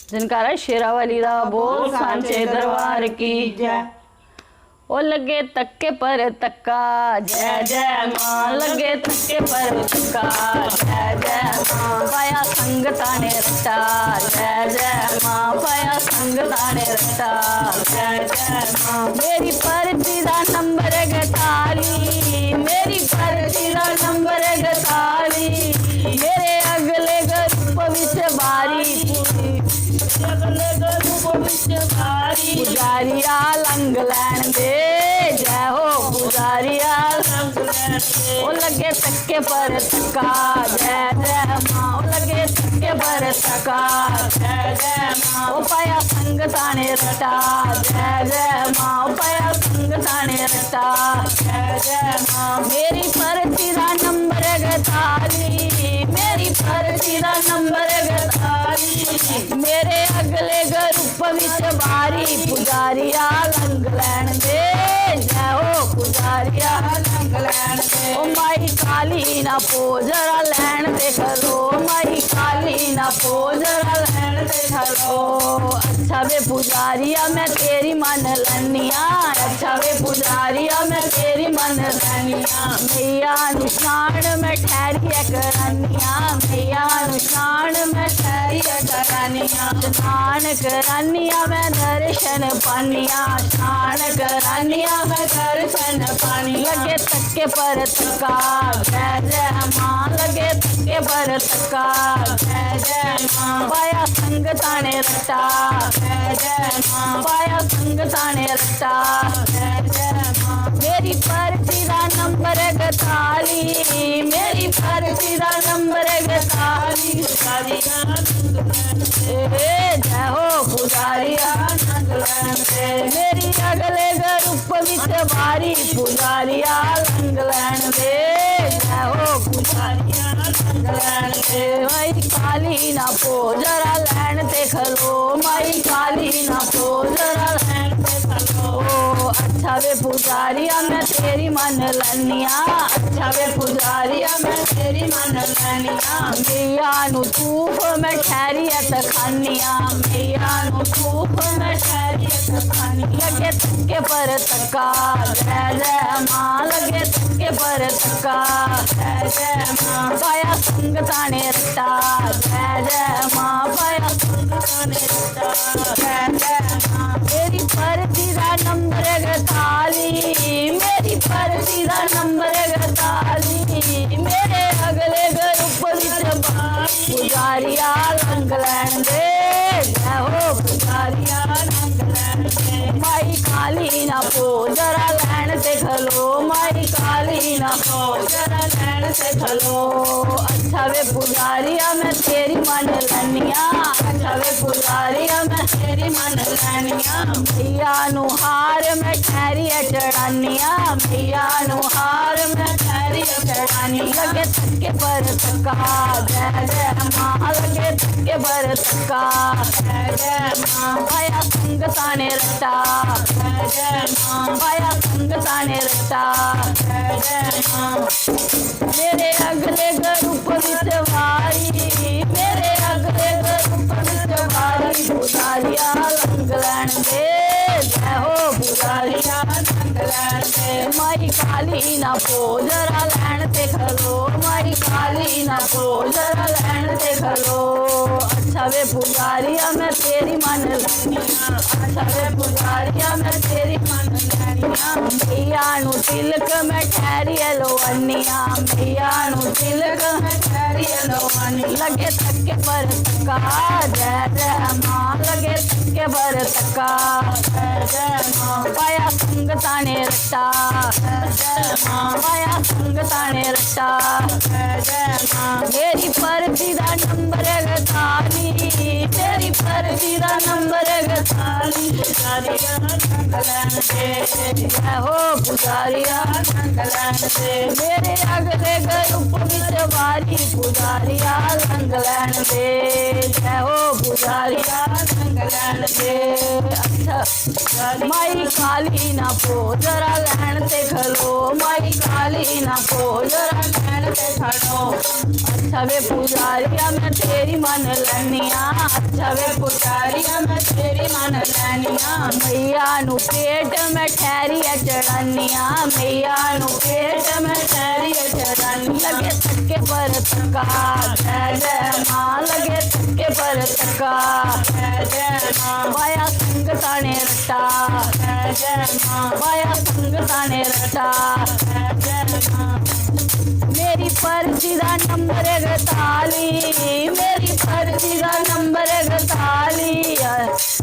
जनकारा शेरावाली दा बोल सांचे दरबार की जय। ओ लगे तक्के पर तक्का जय जय माँ, लगे तक्के पर तक्का जय जय माँ, पाया संग ताने रट्टा जय जय माँ, पाया संग ताने रट्टा जय जय माँ। मेरी पर्ची दा नंबर 41, मेरी पर्ची दा नंबर 41, मेरे अगले ग्रुप विच बारी पुजारिया लंग लैन दे जय हो पुजारिया लंग लैन दे। ओ लगे तक्के पर तक्का जय जय माँ, ओ लगे तक्के पर तक्का जय जय माँ, ओ पाया संग ताने रट्टा जय जय माँ, ओ पाया संग ताने रट्टा जय जय माँ। मेरी पर्ची दा नंबर 41, मेरी पर्ची दा नंबर 41, मेरे अगले ग्रुप विच बारी पुजारिया लंग लैन दे जय हो पुजारिया लंग लैन दे। ओ माई काली ना पोजरा लैन दे खलो, माई काली ना पोजरा लैन दे खलो। अच्छा वे पुजारिया मैं तेरी मन लनिया, अच्छा वे पुजारिया मैं तेरी मन लनिया। मैया निशान में ठहरिया करनिया, मैया निशान में ठहरिया करनिया। स्नान करनिया मैं दर्शन पानिया, स्नान करनिया मैं दर्शन पानी। लगे तक्के पर तक्का जय जय माँ, लगे तक्के पर तक्का जय जय माँ, पाया संग ताने रट्टा जय जय माँ, पाया संग ताने रट्टा जय जय माँ। मेरी पर्ची दा नंबर 41, मेरी पर्ची दा नंबर 41, जय हो पुजारिया लंग लैन दे। मेरी अगले ग्रुप विच बारी पुजारिया लंग लैन दे जय हो पुजारिया लंग लैन दे। माई काली ना पोजरा लैन ते खलो, माई काली ना पोजरा लैन ते खलो। अच्छा वे पुजारिया मैं तेरी मन लनिया, अच्छा वे पुजारिया मैं तेरी मन लनिया। मैया नु धूप मैं ठहरियत खानिया, मैया नु धूप मैं ठहरियत खानी। लगे तक्के पर तक्का जय जय माँ, लगे तक्के पर तक्का जय जय माँ, पाया संग ताने रट्टा जय जय माँ, पाया संग ताने रट्टा जय जय माँ। मेरी पर्ची दा नंबर 41, मेरी पर्ची दा नंबर 41, मेरे अगले ग्रुप विच पुजारिया लंग लैन दे जय हो पुजारिया लंग लैन दे। माई काली ना पोजरा लैन ते खलो, माई काली ना पोजरा लैन ते खलो। अच्छा वे पुजारिया मैं तेरी मन लनिया, अच्छा वे पुजारिया मैं तेरी मन लनिया। मैया नु हार मैं ठहरिया चढ़ानिया, मैया नु हार मैं ठहरिया चढ़ानी। लगे तक्के पर तक्का जय जय माँ, लगे तक्के पर तक्का जय जय माँ, पाया संग ताने रट्टा जय जय माँ, पाया संग ताने रट्टा जय जय माँ। मेरे अगले ग्रुप विच बारी, मेरे अगले ग्रुप विच बारी पुजारिया लंग लैन दे जय हो पुजारिया लंग लैन दे। माई काली ना पोजरा लैन ते खलो, माई काली ना पोजरा लैन ते खलो। अच्छा वे पुजारिया मैं तेरी मन लनिया, अच्छा वे पुजारिया मैं तेरी मन लनिया। मैया नु तिलक मैं ठहरिया लोवनिया, मैया नु तिलक मैं ठहरिया लोवनी। लगे तक्के पर तक्का जय जय माँ, लगे तक्के पर तक्का जय जय माँ, पाया संग ताने रट्टा जय जय माँ, पाया संग ताने रट्टा जय जय माँ। मेरी पर्ची दा नंबर 41, मेरी पर्ची दा नंबर 41, पुजारिया लंग लैन दे जय हो पुजारिया लंग लैन दे। मेरे अगले ग्रुप विच बारी पुजारिया लंग लैन दे जय हो पुजारिया लंग लैन दे। अच्छा माई काली ना पो जरा लैन ते खलो, माई काली ना पो जरा लैन ते खलो। अच्छा वे पुजारिया मैं तेरी मन लैनिया, अच्छा वे पुजारिया मैं तेरी मन लैनिया। मैया नू पेट में ठहरिया चढ़ानिया, मैया नू पेट में ठहरिया चढ़ानिया। लगे थके पर थका जय जय माँ, लगे थके पर थका जय जय माँ। पाया संग ताने रटा जय जय माँ, पाया संग ताने रटा जय जय माँ। मेरी पर्ची दा नंबर 41, मेरी पर्ची दा नंबर 41।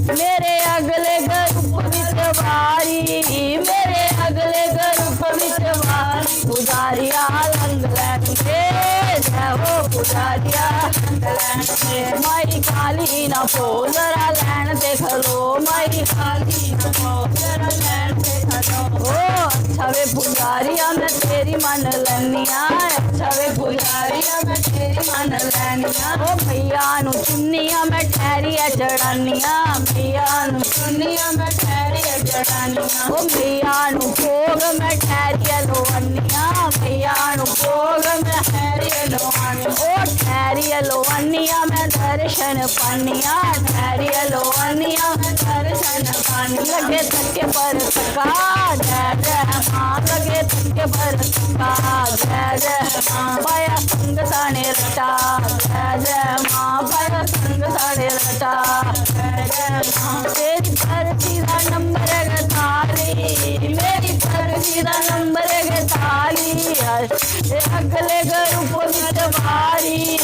मेरे अगले ग्रुप विच वारी, मेरे अगले ग्रुप विच वारी। पुजारिया लंग लैन दे, जय हो पुजारिया लंग लैन दे। माई काली ना पो जरा लैन ते खलो, माई काली ना पो जरा लैन ते खलो। ओ अच्छा वे पुजारिया मैं तेरी मन लैनिया, अच्छा वे पुजारिया मैं तेरी मन लैनिया। ओ भैया नू चुन्निया मैं ठहरिया चढ़ानिया, भैया नू चुन्निया मैं ठहरिया चढ़ानिया। ओ भैया नू भोग मैं ठहरिया लोवनिया, भैया नू भोग मैं ठहरिया लोवनिया। ओ ठहरिया लोवनिया मैं दर्शन पानिया, ठहरिया लोवनिया मैं दर्शन पानी। लगे थके पर थका जय जय माँ, लगे थके पर थका जय जय माँ। पाया संग ताने रटा जय जय माँ, पाया संग ताने रटा जय जय माँ। तेरी पर्ची दा नंबर 41, मेरी पर्ची दा नंबर 41। अगले ग्रुप विच वारी,